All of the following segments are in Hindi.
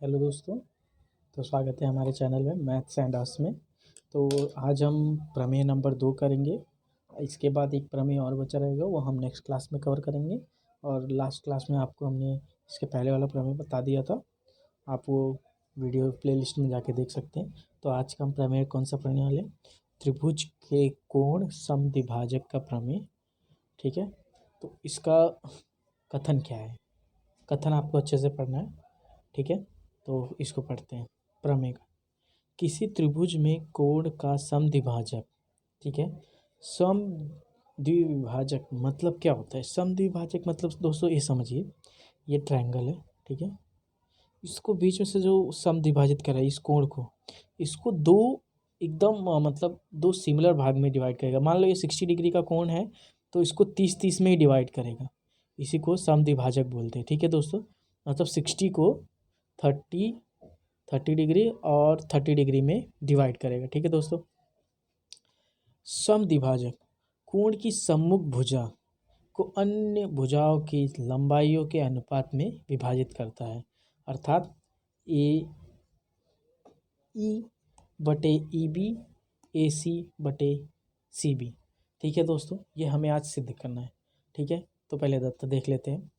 हेलो दोस्तों। तो स्वागत है हमारे चैनल में मैथ्स एंड आर्ट्स में। तो आज हम प्रमेय नंबर 2 करेंगे। इसके बाद एक प्रमेय और बचा रहेगा, वो हम नेक्स्ट क्लास में कवर करेंगे। और लास्ट क्लास में आपको हमने इसके पहले वाला प्रमेय बता दिया था, आप वो वीडियो प्लेलिस्ट में जाके देख सकते हैं। तो आज का हम प्रमेय कौन सा पढ़ने वाले हैं? त्रिभुज के कोण समद्विभाजक का प्रमेय। ठीक है, तो इसका कथन क्या है? कथन आपको अच्छे से पढ़ना है, ठीक है। तो इसको पढ़ते हैं। प्रमेय का, किसी त्रिभुज में कोण का समद्विभाजक, ठीक है। समद्विभाजक मतलब क्या होता है? समद्विभाजक मतलब दोस्तों ये समझिए, ये ट्रायंगल है, ठीक है। इसको बीच में से जो समद्विभाजित कर रहा है इस कोण को, इसको दो एकदम मतलब दो सिमिलर भाग में डिवाइड करेगा। मान लो ये 60 डिग्री का कोण है, तो इसको 30-30 में ही डिवाइड करेगा। इसी को समद्विभाजक बोलते हैं, ठीक है दोस्तों। मतलब 60 को 30 डिग्री और 30 डिग्री में डिवाइड करेगा, ठीक है दोस्तों। समद्विभाजक कोण की सम्मुख भुजा को अन्य भुजाओं की लंबाइयों के अनुपात में विभाजित करता है, अर्थात ए ई बटे ई बी, ए सी बटे सी बी। ठीक है दोस्तों, ये हमें आज सिद्ध करना है, ठीक है। तो पहले दत्त देख लेते हैं।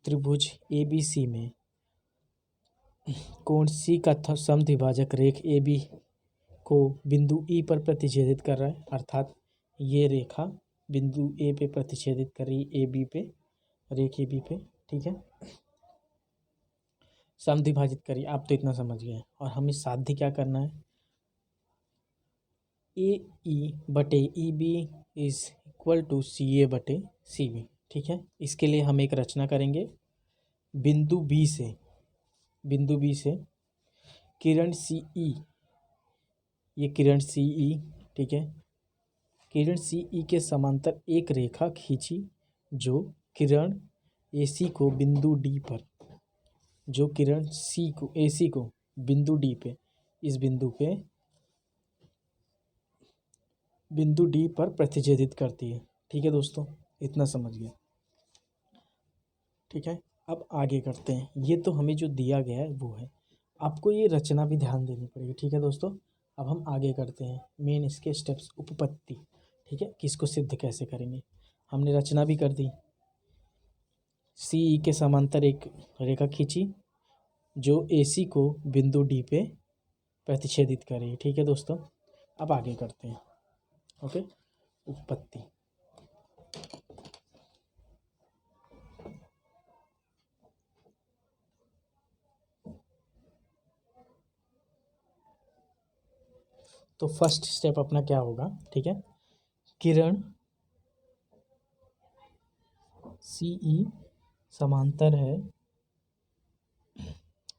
त्रिभुज ए बी सी में कोण सी का समद्विभाजक रेख ए बी को बिंदु ई पर प्रतिच्छेदित कर रहा है, अर्थात ये रेखा बिंदु ए पे प्रतिच्छेदित कर रही है, ए बी पे, रेख ए बी पे, ठीक है। समद्विभाजित करिए, आप तो इतना समझ गए। और हमें साध्य क्या करना है? ए ई बटे E B is equal to C A बटे सी बी, ठीक है। इसके लिए हम एक रचना करेंगे। बिंदु बी से किरण सी ई, ये किरण सी ई, ठीक है। किरण सी ई के समांतर एक रेखा खींची जो किरण ए सी को बिंदु डी पर, जो किरण सी को ए सी को बिंदु डी पे, इस बिंदु डी पर प्रतिच्छेदित करती है, ठीक है दोस्तों। इतना समझ गए, ठीक है। अब आगे करते हैं। ये तो हमें जो दिया गया है वो है, आपको ये रचना भी ध्यान देनी पड़ेगी, ठीक है दोस्तों। अब हम आगे करते हैं मेन इसके स्टेप्स, उपपत्ति, ठीक है, कि इसको सिद्ध कैसे करेंगे। हमने रचना भी कर दी। सी ई के समांतर एक रेखा खींची जो ए सी को बिंदु डी पे प्रतिच्छेदित कर रही है, ठीक है दोस्तों। अब आगे करते हैं, ओके। उपपत्ति, तो फर्स्ट स्टेप अपना क्या होगा, ठीक है। किरण सी ई समांतर है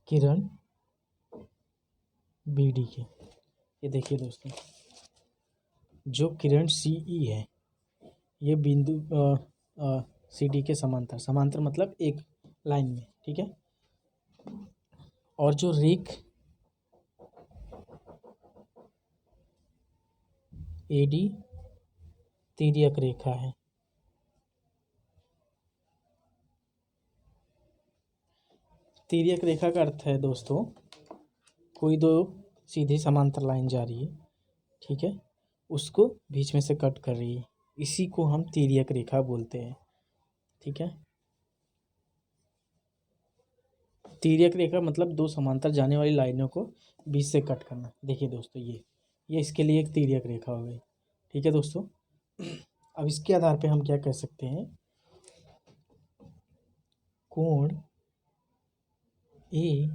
किरण बी डी के। ये देखिए दोस्तों, जो किरण सी ई है ये बिंदु सी डी के समांतर, समांतर मतलब एक लाइन में, ठीक है। और जो रेख ए डी तिर्यक रेखा है, तिर्यक रेखा का अर्थ है दोस्तों कोई दो सीधी समांतर लाइन जा रही है, ठीक है, उसको बीच में से कट कर रही है, इसी को हम तिर्यक रेखा बोलते हैं, ठीक है। तिर्यक रेखा मतलब दो समांतर जाने वाली लाइनों को बीच से कट करना। देखिए दोस्तों, ये इसके लिए एक तिर्यक रेखा हो गई, ठीक है दोस्तों। अब इसके आधार पे हम क्या कह सकते हैं? कोण ए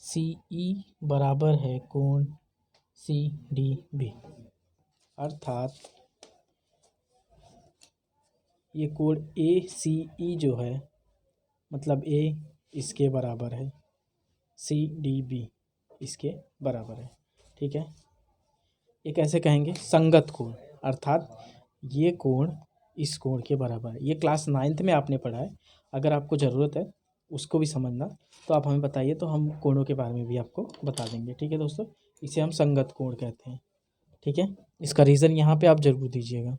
सी ई बराबर है कोण सी डी बी, अर्थात ये कोण ए सी ई जो है, मतलब ए इसके बराबर है, सी डी बी इसके बराबर है, ठीक है। ये कैसे कहेंगे? संगत कोण, अर्थात ये कोण इस कोण के बराबर है। ये क्लास 9th में आपने पढ़ा है, अगर आपको ज़रूरत है उसको भी समझना तो आप हमें बताइए, तो हम कोणों के बारे में भी आपको बता देंगे, ठीक है दोस्तों। इसे हम संगत कोण कहते हैं, ठीक है। इसका रीज़न यहाँ पे आप जरूर दीजिएगा,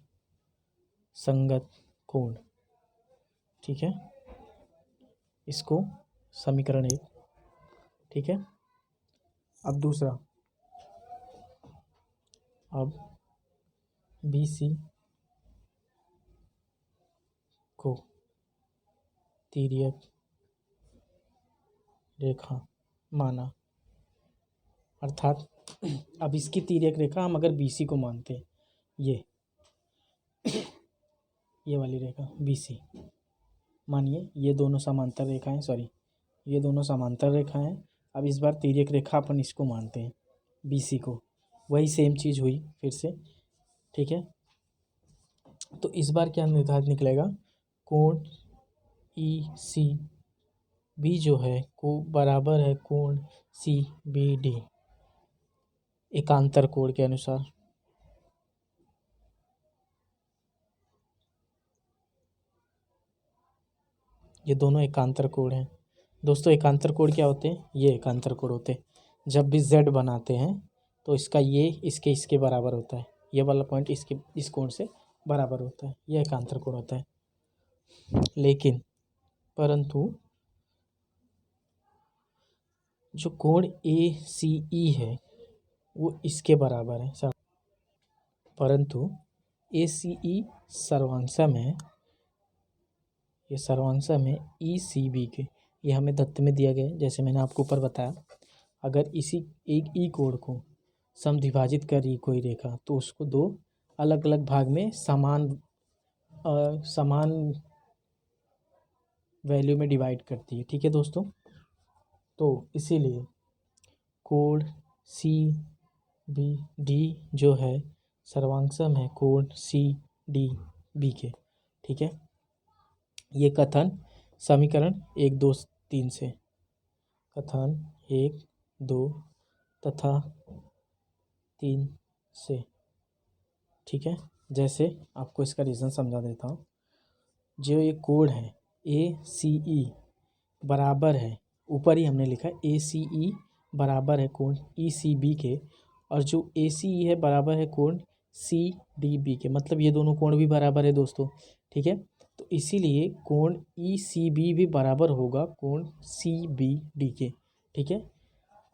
संगत कोण, ठीक है। इसको समीकरण 1 ठीक है। अब दूसरा, अब BC को तिर्यक रेखा माना, अर्थात अब इसकी तिर्यक रेखा हम अगर BC को मानते हैं, ये वाली रेखा BC मानिए, ये दोनों समांतर रेखाएं, ये दोनों समांतर रेखाएं हैं। अब इस बार तिर्यक रेखा अपन इसको मानते हैं BC को, वही सेम चीज़ हुई फिर से, ठीक है। तो इस बार क्या निर्धारित निकलेगा, कोण ECB जो है को बराबर है कोण CBD एकांतर कोण के अनुसार। ये दोनों एकांतर कोण हैं दोस्तों। एकांतर कोण क्या होते हैं, ये एकांतर कोण होते हैं। जब भी Z बनाते हैं तो इसका ये इसके बराबर होता है, ये वाला पॉइंट इस कोण से बराबर होता है, यह एकांतर कोण होता है। लेकिन परंतु जो कोण ACE है वो इसके बराबर है, परंतु ACE सर्वांशम है, ये सर्वांशम है ECB के। ये हमें दत्त में दिया गया है, जैसे मैंने आपको ऊपर बताया। अगर इसी एक ई कोण को समद्विभाजित कर रही कोई रेखा तो उसको दो अलग अलग भाग में समान वैल्यू में डिवाइड करती है, ठीक है दोस्तों। तो इसीलिए कोण CBD जो है सर्वांशम है कोण CDB के, ठीक है। ये कथन समीकरण 1, 2, 3 से, कथन 1, 2 तथा 3 से, ठीक है। जैसे आपको इसका रीज़न समझा देता हूँ। जो ये कोण है ACE बराबर है, ऊपर ही हमने लिखा है ACE बराबर है कोण ECB के, और जो ACE है बराबर है कोण CDB के, मतलब ये दोनों कोण भी बराबर है दोस्तों, ठीक है। तो इसीलिए कोण ECB भी बराबर होगा कोण CBD के, ठीक है।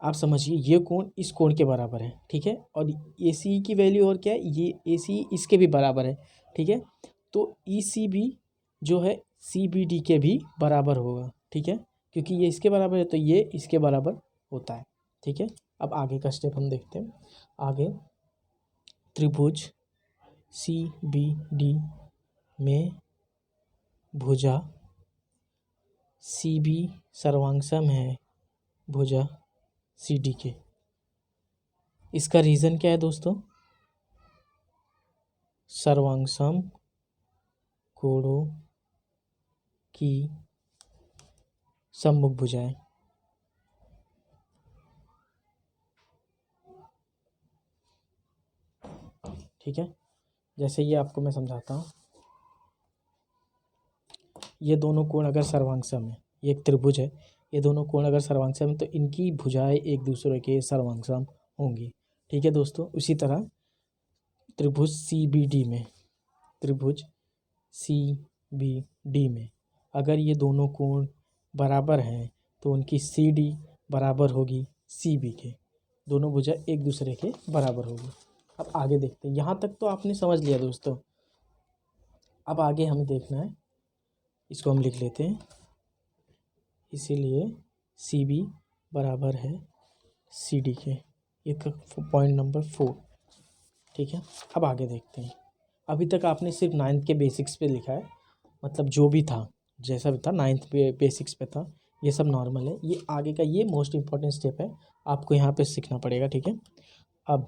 आप समझिए ये कोण इस कोण के बराबर है, ठीक है। और ACE की वैल्यू और क्या है, ये ACE इसके भी बराबर है, ठीक है। तो ECB जो है CBD के भी बराबर होगा, ठीक है, क्योंकि ये इसके बराबर है तो ये इसके बराबर होता है, ठीक है। अब आगे का स्टेप हम देखते हैं। आगे त्रिभुज CBD में भुजा CB सर्वांशम है भुजा CD के। इसका रीज़न क्या है दोस्तों, सर्वांशम कोणों की सम्मुख भुजाएं, ठीक है। जैसे ये आपको मैं समझाता हूँ। ये दोनों कोण अगर सर्वांशम है, ये एक त्रिभुज है, ये दोनों कोण अगर सर्वांशम है तो इनकी भुजाएं एक दूसरे के सर्वांशम होंगी, ठीक है दोस्तों। उसी तरह त्रिभुज CBD में अगर ये दोनों कोण बराबर हैं तो उनकी CD बराबर होगी CB के, दोनों भुजा एक दूसरे के बराबर होगी। अब आगे देखते हैं, यहाँ तक तो आपने समझ लिया दोस्तों। अब आगे हमें देखना है, इसको हम लिख लेते हैं। इसीलिए CB बराबर है CD के, ये पॉइंट नंबर 4, ठीक है। अब आगे देखते हैं। अभी तक आपने सिर्फ 9th के बेसिक्स पे लिखा है, मतलब जो भी था जैसा भी था 9th पे बेसिक्स पे था, ये सब नॉर्मल है। ये आगे का ये मोस्ट इम्पॉर्टेंट स्टेप है, आपको यहाँ पे सीखना पड़ेगा, ठीक है। अब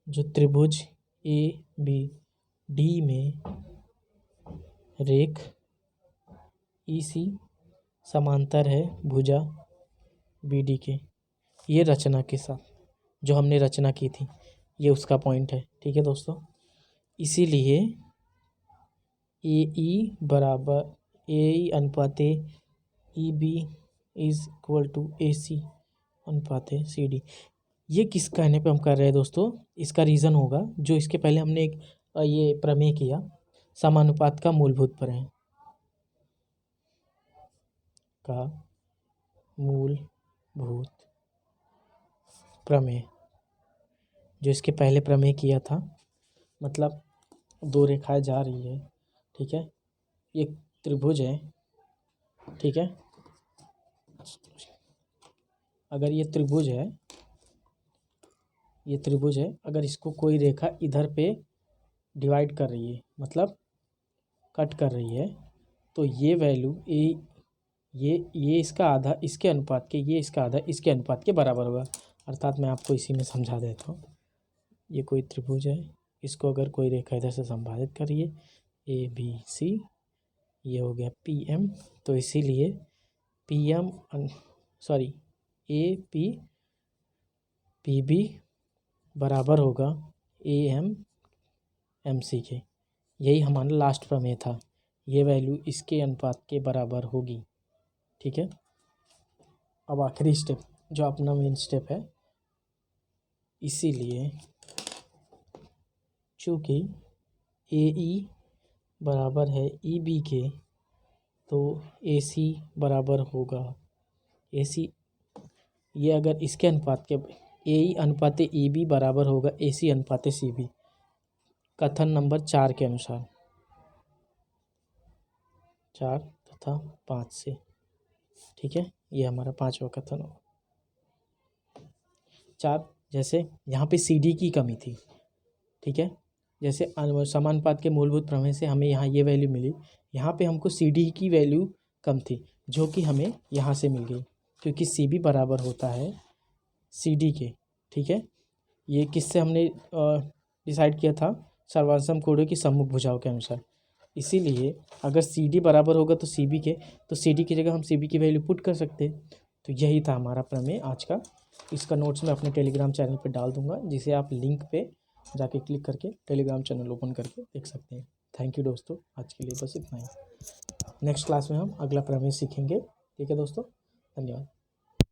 जो त्रिभुज ABD में रेख EC समांतर है भुजा BD के, ये रचना के साथ जो हमने रचना की थी, ये उसका पॉइंट है, ठीक है दोस्तों। इसीलिए AE अनुपात EB is equal to AC अनुपात CD। ये किस कहने पे हम कर रहे हैं दोस्तों, इसका रीज़न होगा जो इसके पहले हमने एक ये प्रमेय किया, समानुपात का मूलभूत प्रमेय का मूलभूत प्रमेय, जो इसके पहले प्रमेय किया था, मतलब दो रेखाएं जा रही है, ठीक है, ये त्रिभुज है, ठीक है, अगर ये त्रिभुज है, ये त्रिभुज है, अगर इसको कोई रेखा इधर पे डिवाइड कर रही है, मतलब कट कर रही है, तो ये वैल्यू ये इसका आधा इसके अनुपात के, ये इसका आधा इसके अनुपात के बराबर होगा। अर्थात मैं आपको इसी में समझा देता हूँ। ये कोई त्रिभुज है, इसको अगर कोई रेखा इधर से संभाजित करिए, ए बी सी, ये हो गया पी एम, तो इसीलिए P M sorry A P B बराबर होगा ए एम सी के। यही हमारा लास्ट प्रमेय था, ये वैल्यू इसके अनुपात के बराबर होगी, ठीक है। अब आखिरी स्टेप जो अपना मेन स्टेप है, इसीलिए चूँकि ए ई बराबर है ई बी के, तो ए सी बराबर होगा ए सी, ये अगर इसके अनुपात के ए ई अनुपात ई बी बराबर होगा ए सी अनुपात सी बी, कथन नंबर 4 के अनुसार, 4 तथा 5 से, ठीक है। ये हमारा 5वां कथन होगा। 4, जैसे यहाँ पे सी डी की कमी थी, ठीक है, जैसे समानुपात के मूलभूत प्रमेय से हमें यहाँ ये वैल्यू मिली, यहाँ पे हमको सी डी की वैल्यू कम थी, जो कि हमें यहाँ से मिल गई, क्योंकि सी बी बराबर होता है सी डी के, ठीक है। ये किससे हमने डिसाइड किया था? सर्वांशम कोणों की सम्मुख भुजाओं के अनुसार। इसीलिए अगर सी डी बराबर होगा तो सी बी के, तो सी डी की जगह हम सी बी की वैल्यू पुट कर सकते हैं। तो यही था हमारा प्रमेय आज का। इसका नोट्स मैं अपने टेलीग्राम चैनल पे डाल दूंगा, जिसे आप लिंक पे जाके क्लिक करके टेलीग्राम चैनल ओपन करके देख सकते हैं। थैंक यू दोस्तों, आज के लिए बस इतना ही। नेक्स्ट क्लास में हम अगला प्रमेय सीखेंगे, ठीक है दोस्तों, धन्यवाद।